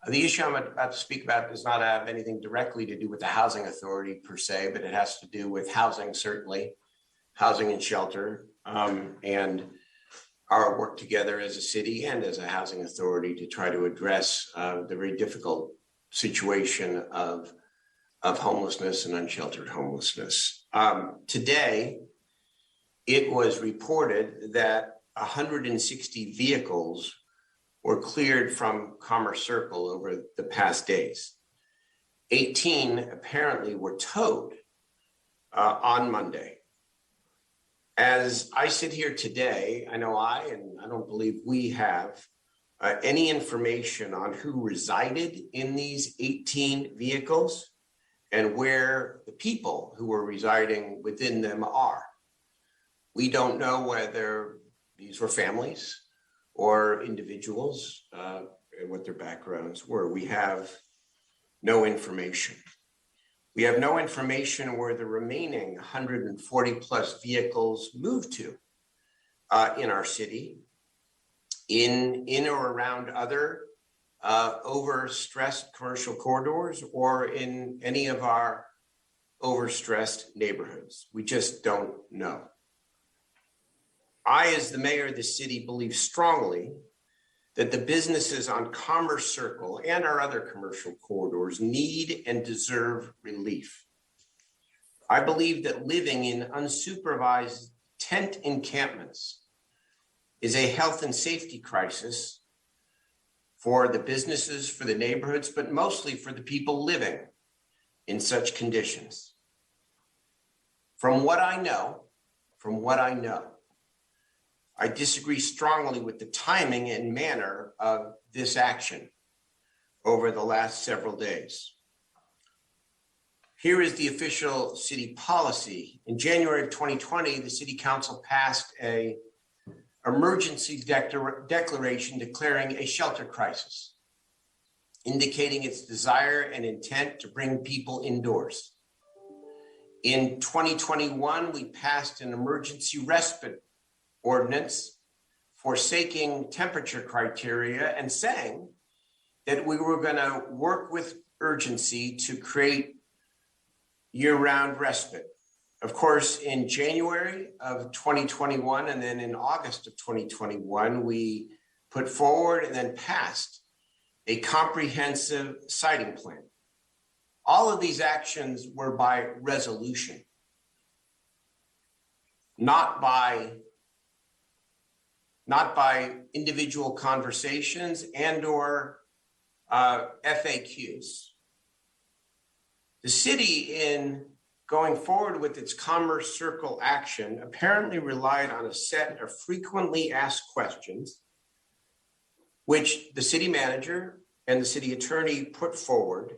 The issue I'm about to speak about does not have anything directly to do with the housing authority per se, but it has to do with housing, certainly, housing and shelter, and our work together as a city and as a housing authority to try to address the very difficult situation of homelessness and unsheltered homelessness. Today, it was reported that 160 vehicles were cleared from Commerce Cir over the past days. 18 apparently were towed on Monday. As I sit here today, I know and I don't believe we have any information on who resided in these 18 vehicles and where the people who were residing within them are. We don't know whether these were families or individuals and what their backgrounds were. We have no information. We have no information where the remaining 140 plus vehicles moved to in our city, in or around other overstressed commercial corridors or in any of our overstressed neighborhoods. We just don't know. I, as the mayor of the city, believe strongly that the businesses on Commerce Cir and our other commercial corridors need and deserve relief. I believe that living in unsupervised tent encampments is a health and safety crisis for the businesses, for the neighborhoods, but mostly for the people living in such conditions. From what I know, I disagree strongly with the timing and manner of this action over the last several days. Here is the official city policy. In January of 2020, the City Council passed an emergency declaration declaring a shelter crisis, indicating its desire and intent to bring people indoors. In 2021, we passed an emergency respite ordinance forsaking temperature criteria and saying that we were going to work with urgency to create year-round respite. Of course, in January of 2021 and then in August of 2021, we put forward and then passed a comprehensive siting plan. All of these actions were by resolution, not by individual conversations and or FAQs. The city, in going forward with its Commerce Cir action, apparently relied on a set of frequently asked questions, which the city manager and the city attorney put forward,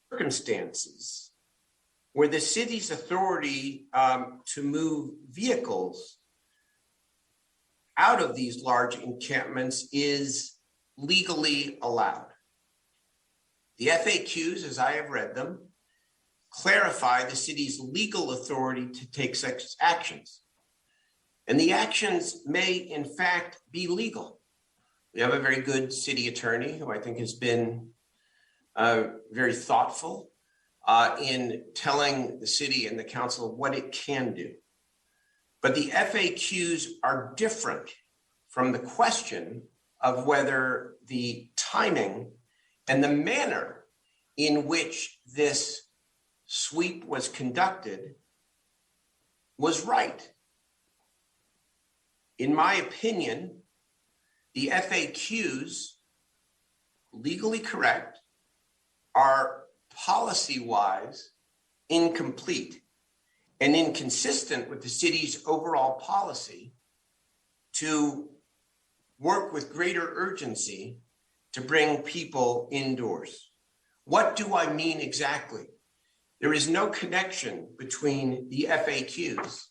circumstances where the city's authority to move vehicles out of these large encampments is legally allowed. The FAQs, as I have read them, clarify the city's legal authority to take such actions. And the actions may, in fact, be legal. We have a very good city attorney who I think has been very thoughtful in telling the city and the council what it can do. But the FAQs are different from the question of whether the timing and the manner in which this sweep was conducted was right. In my opinion, the FAQs, legally correct, are policy-wise incomplete and inconsistent with the city's overall policy to work with greater urgency to bring people indoors. What do I mean exactly? There is no connection between the FAQs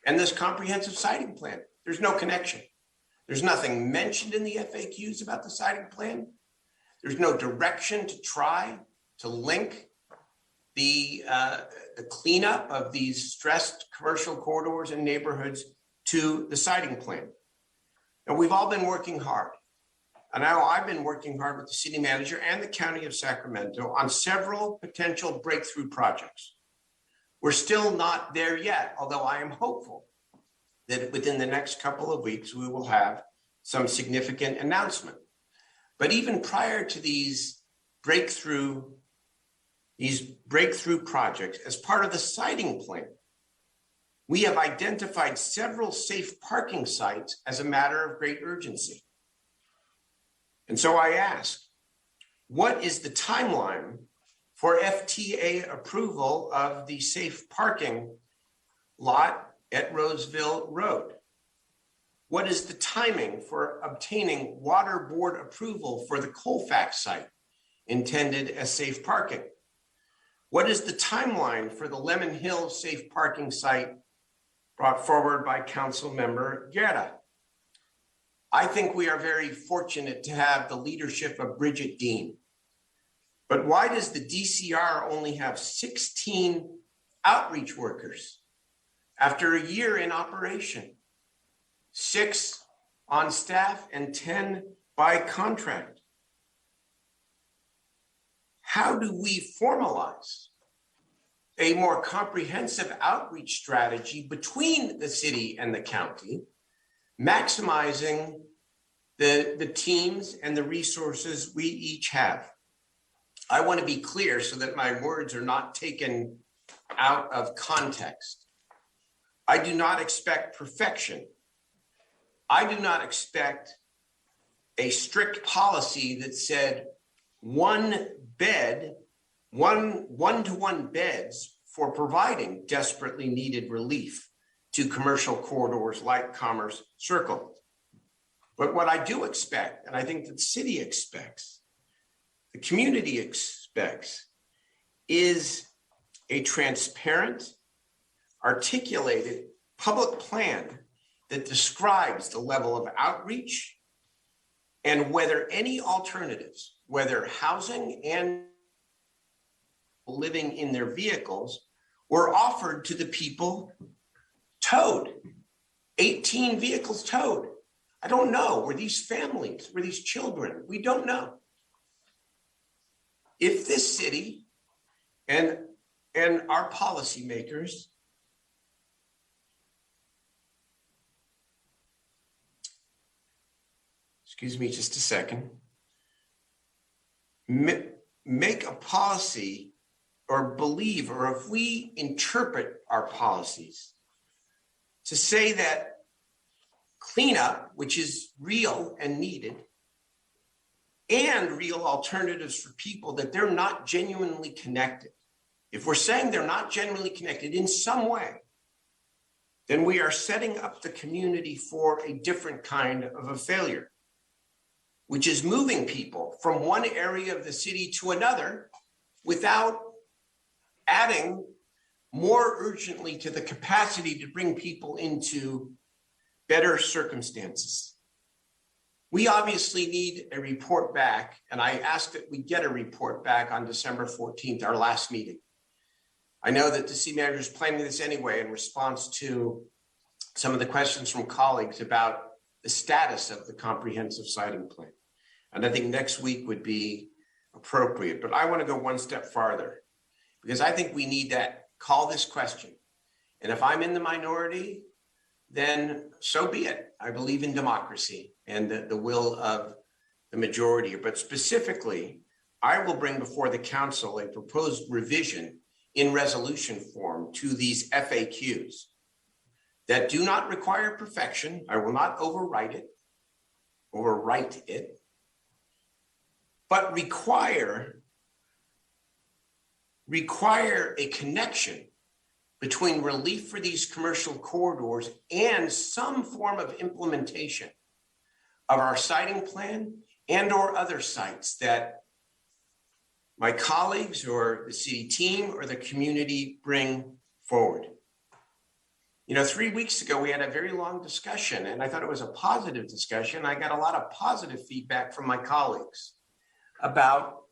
and this comprehensive siting plan. There's no connection. There's nothing mentioned in the FAQs about the siting plan. There's no direction to try to link the cleanup of these stressed commercial corridors and neighborhoods to the siting plan. And we've all been working hard. And now I've been working hard with the city manager and the County of Sacramento on several potential breakthrough projects. We're still not there yet, although I am hopeful that within the next couple of weeks, we will have some significant announcement. But even prior to these breakthrough projects, as part of the siting plan, we have identified several safe parking sites as a matter of great urgency. And so I ask, what is the timeline for FTA approval of the safe parking lot at Roseville Road? What is the timing for obtaining water board approval for the Colfax site intended as safe parking? What is the timeline for the Lemon Hill safe parking site brought forward by Council Member Guerra? I think we are very fortunate to have the leadership of Bridget Dean. But why does the DCR only have 16 outreach workers after a year in operation? 6 on staff and 10 by contract. How do we formalize a more comprehensive outreach strategy between the city and the county, maximizing the teams and the resources we each have? I want to be clear so that my words are not taken out of context. I do not expect perfection. I do not expect a strict policy that said one-to-one beds for providing desperately needed relief to commercial corridors like Commerce Cir. But what I do expect, and I think that the city expects, the community expects, is a transparent, articulated public plan that describes the level of outreach and whether any alternatives, whether housing and living in their vehicles, were offered to the people towed. 18 vehicles towed. I don't know. Were these families? Were these children? We don't know. If this city and our policymakers excuse me just a second, make a policy or believe, or if we interpret our policies to say that cleanup, which is real and needed, and real alternatives for people, that they're not genuinely connected. If we're saying they're not genuinely connected in some way, then we are setting up the community for a different kind of a failure, which is moving people from one area of the city to another without adding more urgently to the capacity to bring people into better circumstances. We obviously need a report back, and I ask that we get a report back on December 14th, our last meeting. I know that the city manager is planning this anyway in response to some of the questions from colleagues about the status of the comprehensive siting plan. And I think next week would be appropriate, but I want to go one step farther because I think we need to call this question. And if I'm in the minority, then so be it. I believe in democracy and the will of the majority. But specifically, I will bring before the council a proposed revision in resolution form to these FAQs that do not require perfection. I will not overwrite it, but require a connection between relief for these commercial corridors and some form of implementation of our siting plan and or other sites that my colleagues or the city team or the community bring forward. You know, 3 weeks ago, we had a very long discussion and I thought it was a positive discussion. I got a lot of positive feedback from my colleagues about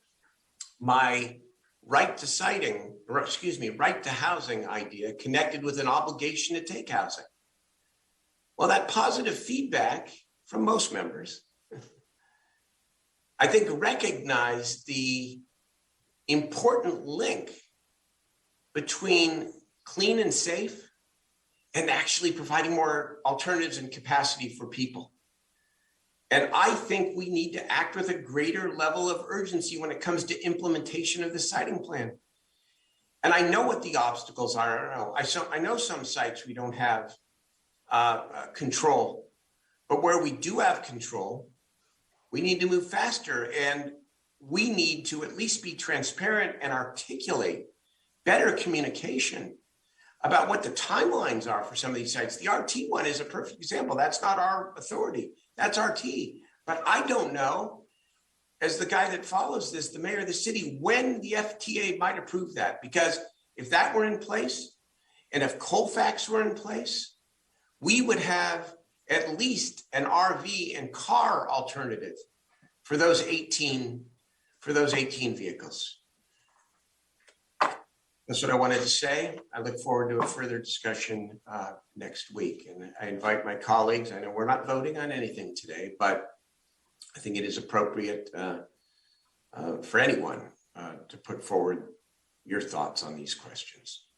my right to housing idea connected with an obligation to take housing. Well, that positive feedback from most members I think, recognize the important link between clean and safe and actually providing more alternatives and capacity for people. And I think we need to act with a greater level of urgency when it comes to implementation of the siting plan. And I know what the obstacles are. I know some sites we don't have control, but where we do have control, we need to move faster, and we need to at least be transparent and articulate better communication about what the timelines are for some of these sites. The RT one is a perfect example. That's not our authority, that's RT. But I don't know, as the guy that follows this, the mayor of the city, when the FTA might approve that. Because if that were in place, and if Colfax were in place, we would have at least an RV and car alternative for those 18 vehicles. That's what I wanted to say. I look forward to a further discussion next week. And I invite my colleagues. I know we're not voting on anything today, but I think it is appropriate for anyone to put forward your thoughts on these questions.